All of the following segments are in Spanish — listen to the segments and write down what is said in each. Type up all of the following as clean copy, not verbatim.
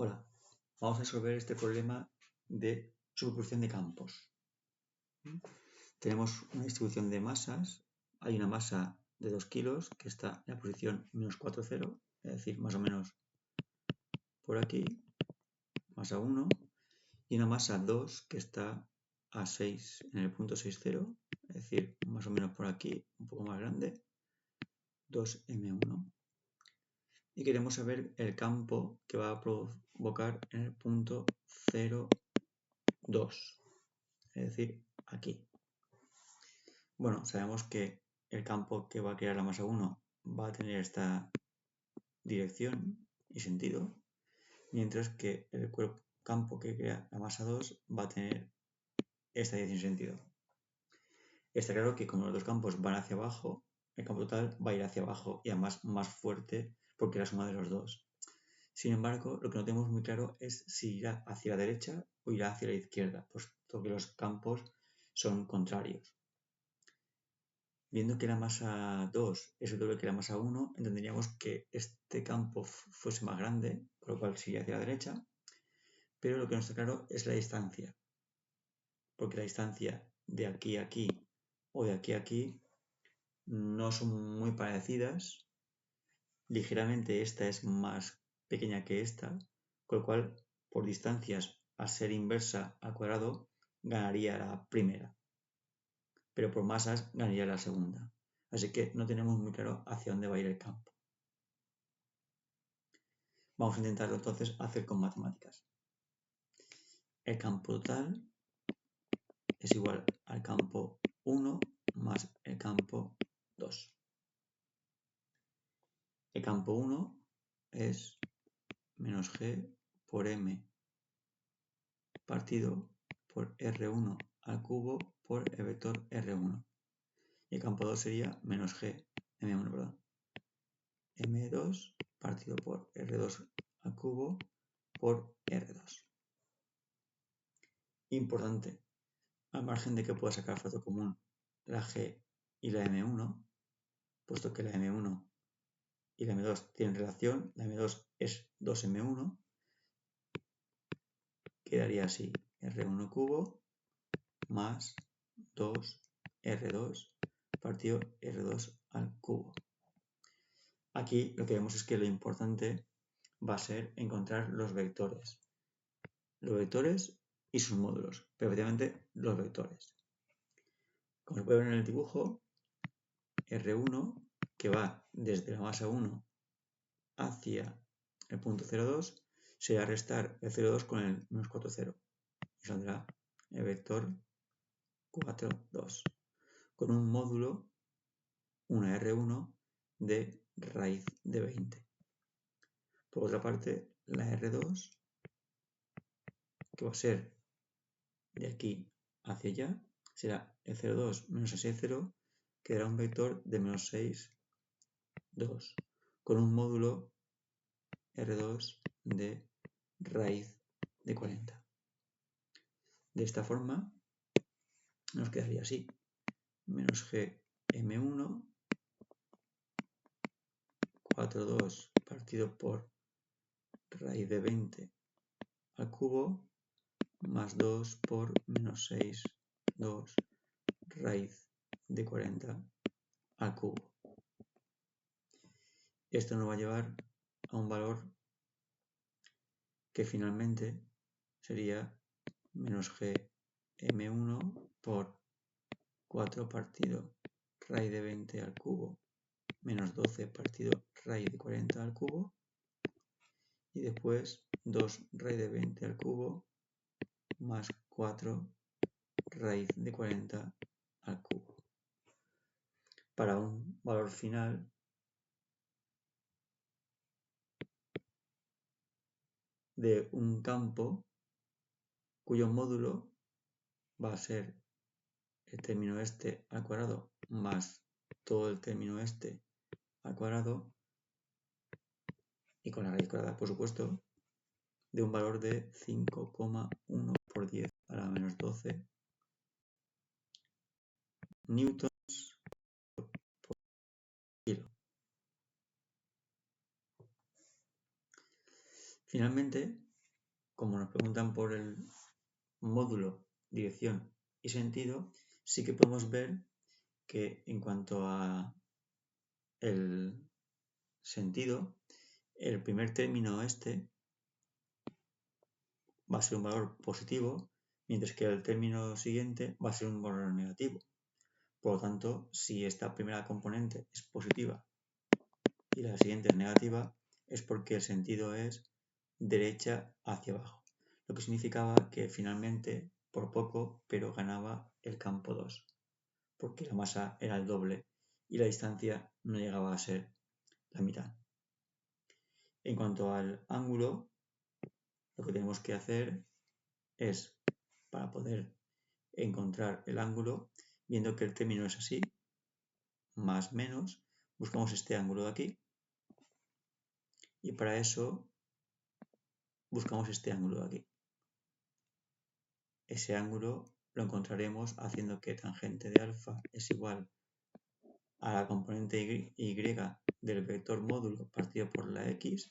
Hola, vamos a resolver este problema de superposición de campos. Tenemos una distribución de masas. Hay una masa de 2 kilos que está en la posición menos 4, 0, es decir, más o menos por aquí, masa 1, y una masa 2 que está a 6 en el punto 6, 0, es decir, más o menos por aquí, un poco más grande, 2m1. Y queremos saber el campo que va a provocar en el punto 0, 2, es decir, aquí. Bueno, sabemos que el campo que va a crear la masa 1 va a tener esta dirección y sentido, mientras que el campo que crea la masa 2 va a tener esta dirección y sentido. Está claro que como los dos campos van hacia abajo, el campo total va a ir hacia abajo y además más fuerte porque es la suma de los dos. Sin embargo, lo que no tenemos muy claro es si irá hacia la derecha o irá hacia la izquierda, puesto que los campos son contrarios. Viendo que la masa 2 es el doble que la masa 1, entenderíamos que este campo fuese más grande, por lo cual sería hacia la derecha, pero lo que no está claro es la distancia, porque la distancia de aquí a aquí o de aquí a aquí no son muy parecidas. Ligeramente esta es más pequeña que esta, con lo cual por distancias, al ser inversa al cuadrado, ganaría la primera, pero por masas ganaría la segunda. Así que no tenemos muy claro hacia dónde va a ir el campo. Vamos a intentarlo entonces hacer con matemáticas. El campo total es igual al campo 1 más el campo 2. El campo 1 es menos g por m partido por r1 al cubo por el vector r1. Y el campo 2 sería menos g, m1, perdón, m2 partido por r2 al cubo por r2. Importante, al margen de que pueda sacar factor común la g y la m1, puesto que la m1 y la m2 tienen relación, la m2 es 2m1, quedaría así, r1 cubo más 2r2 partido r2 al cubo. Aquí lo que vemos es que lo importante va a ser encontrar los vectores. Los vectores y sus módulos, pero efectivamente los vectores. Como se puede ver en el dibujo, R1, que va desde la masa 1 hacia el punto 0,2, se va a restar el 0,2 con el menos 4, 0. Y saldrá el vector 4, 2, con un módulo, una R1 de raíz de 20. Por otra parte, la R2, que va a ser de aquí hacia allá, será el 0,2 menos el 6, 0, que dará un vector de menos 6, 2, con un módulo R2 de raíz de 40. De esta forma nos quedaría así, menos g m1, 4,2 partido por raíz de 20 al cubo, más 2 por menos 6, 2 raíz de 40 al cubo. Esto nos va a llevar a un valor que finalmente sería menos g m1 por 4 partido raíz de 20 al cubo menos 12 partido raíz de 40 al cubo y después 2 raíz de 20 al cubo más 4 raíz de 40 al cubo, para un valor final de un campo cuyo módulo va a ser el término este al cuadrado más todo el término este al cuadrado y con la raíz cuadrada, por supuesto, de un valor de 5,1 por 10 a la menos 12 newtons por kilo. Finalmente, como nos preguntan por el módulo, dirección y sentido, sí que podemos ver que en cuanto a el sentido, el primer término va a ser un valor positivo, mientras que el término siguiente va a ser un valor negativo. Por lo tanto, si esta primera componente es positiva y la siguiente es negativa, es porque el sentido es derecha hacia abajo, lo que significaba que finalmente, por poco, pero ganaba el campo 2, porque la masa era el doble y la distancia no llegaba a ser la mitad. En cuanto al ángulo, lo que tenemos que hacer es, para poder encontrar el ángulo, viendo que el término es así, más menos, buscamos este ángulo de aquí y para eso buscamos este ángulo de aquí. Ese ángulo lo encontraremos haciendo que tangente de alfa es igual a la componente y del vector módulo partido por la x.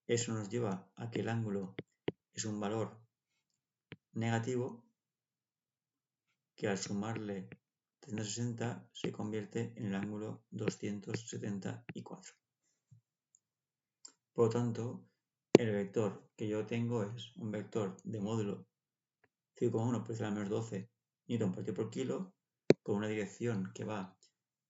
Eso nos lleva a que el ángulo es un valor negativo que al sumarle 360 se convierte en el ángulo 274. Por lo tanto, el vector que yo tengo es un vector de módulo 5,1 por 10 a la menos 12 newton partido por kilo, con una dirección que va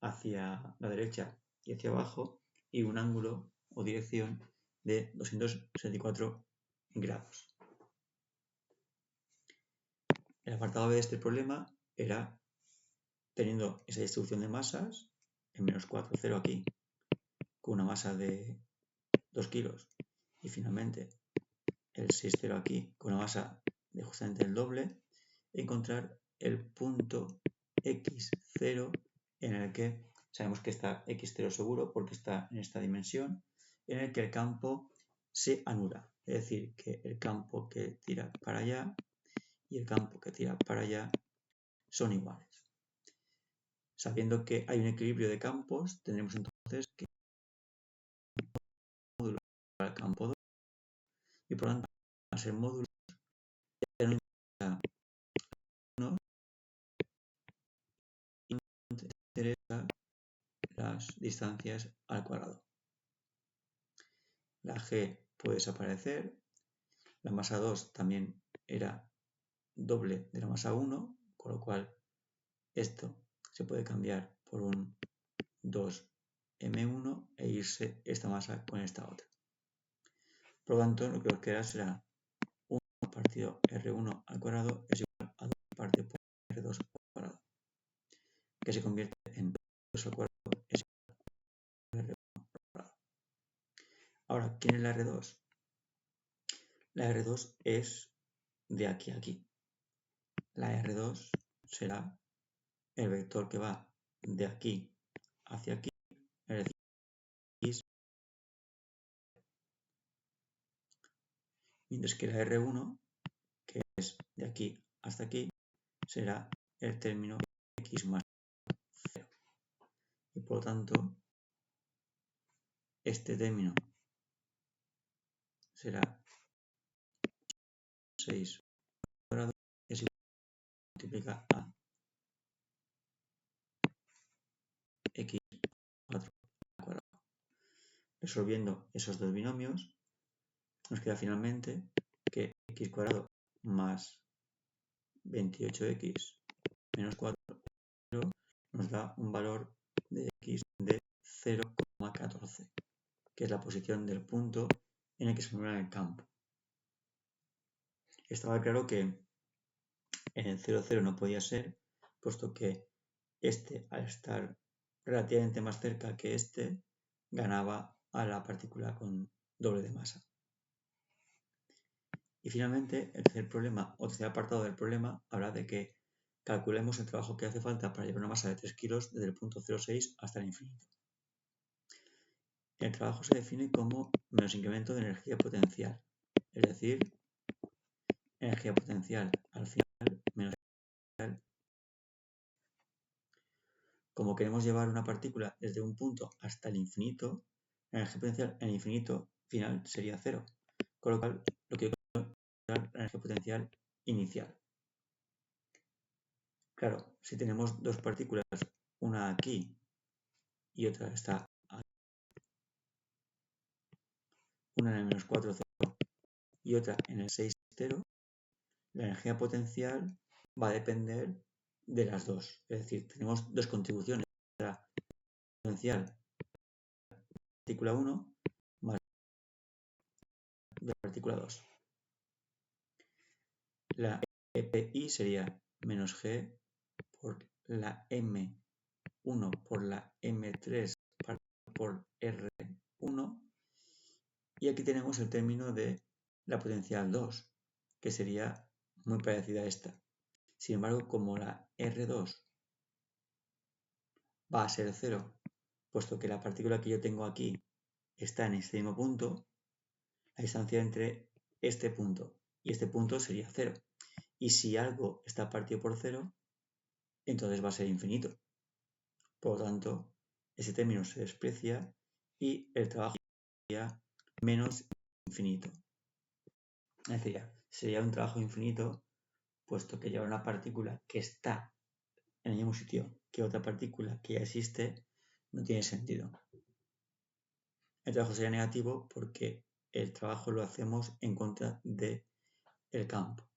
hacia la derecha y hacia abajo, y un ángulo o dirección de 264 grados. El apartado B de este problema era, teniendo esa distribución de masas, en menos 4, 0 aquí, con una masa de 2 kilos, y finalmente el 6, 0 aquí, con una masa de justamente el doble, encontrar el punto x0 en el que sabemos que está x0 seguro porque está en esta dimensión, en el que el campo se anula, es decir, que el campo que tira para allá y el campo que tira para allá son iguales. Sabiendo que hay un equilibrio de campos, tendremos entonces que módulo para el campo 2 y por lo tanto van a ser módulos que no interesa las distancias al cuadrado. La g puede desaparecer, la masa 2 también era doble de la masa 1, con lo cual esto se puede cambiar por un 2m1 e irse esta masa con esta otra. Por lo tanto, lo que os queda será 1 partido r1 al cuadrado es igual a 2 partido por r2 al cuadrado, que se convierte en 2 al cuadrado es igual a r1 al cuadrado. Ahora, ¿quién es la r2? La R2 es de aquí a aquí. La R2 será el vector que va de aquí hacia aquí, es decir, x, mientras que la R1, que es de aquí hasta aquí, será el término x más 0. Y por lo tanto, este término será 6 cuadrado es igual a multiplicar a x4 al cuadrado. Resolviendo esos dos binomios, nos queda finalmente que x cuadrado más 28x menos 4 nos da un valor de x de 0,14, que es la posición del punto en el que se mueve el campo. Estaba claro que en el 0, 0 no podía ser, puesto que este, al estar relativamente más cerca que este, ganaba a la partícula con doble de masa. Y finalmente, el tercer problema, o tercer apartado del problema, habla de que calculemos el trabajo que hace falta para llevar una masa de 3 kilos desde el punto 0,6 hasta el infinito. El trabajo se define como menos incremento de energía potencial, es decir, energía potencial al final menos energía potencial. Como queremos llevar una partícula desde un punto hasta el infinito, la energía potencial en el infinito final sería 0, con lo cual lo que yo quiero es la energía potencial inicial. Claro, si tenemos dos partículas, una aquí y otra está aquí, una en el menos 4, 0 y otra en el 6, 0, la energía potencial va a depender de las dos. Es decir, tenemos dos contribuciones. La potencial de la partícula 1 más de la partícula 2. La EPI sería menos G por la M1 por la M3 por R1. Y aquí tenemos el término de la potencial 2, que sería muy parecida a esta. Sin embargo, como la R2 va a ser 0, puesto que la partícula que yo tengo aquí está en este mismo punto, la distancia entre este punto y este punto sería 0. Y si algo está partido por 0, entonces va a ser infinito. Por lo tanto, ese término se desprecia y el trabajo sería menos infinito. Es decir, sería un trabajo infinito, puesto que llevar una partícula que está en el mismo sitio que otra partícula que ya existe no tiene sentido. El trabajo sería negativo porque el trabajo lo hacemos en contra del campo.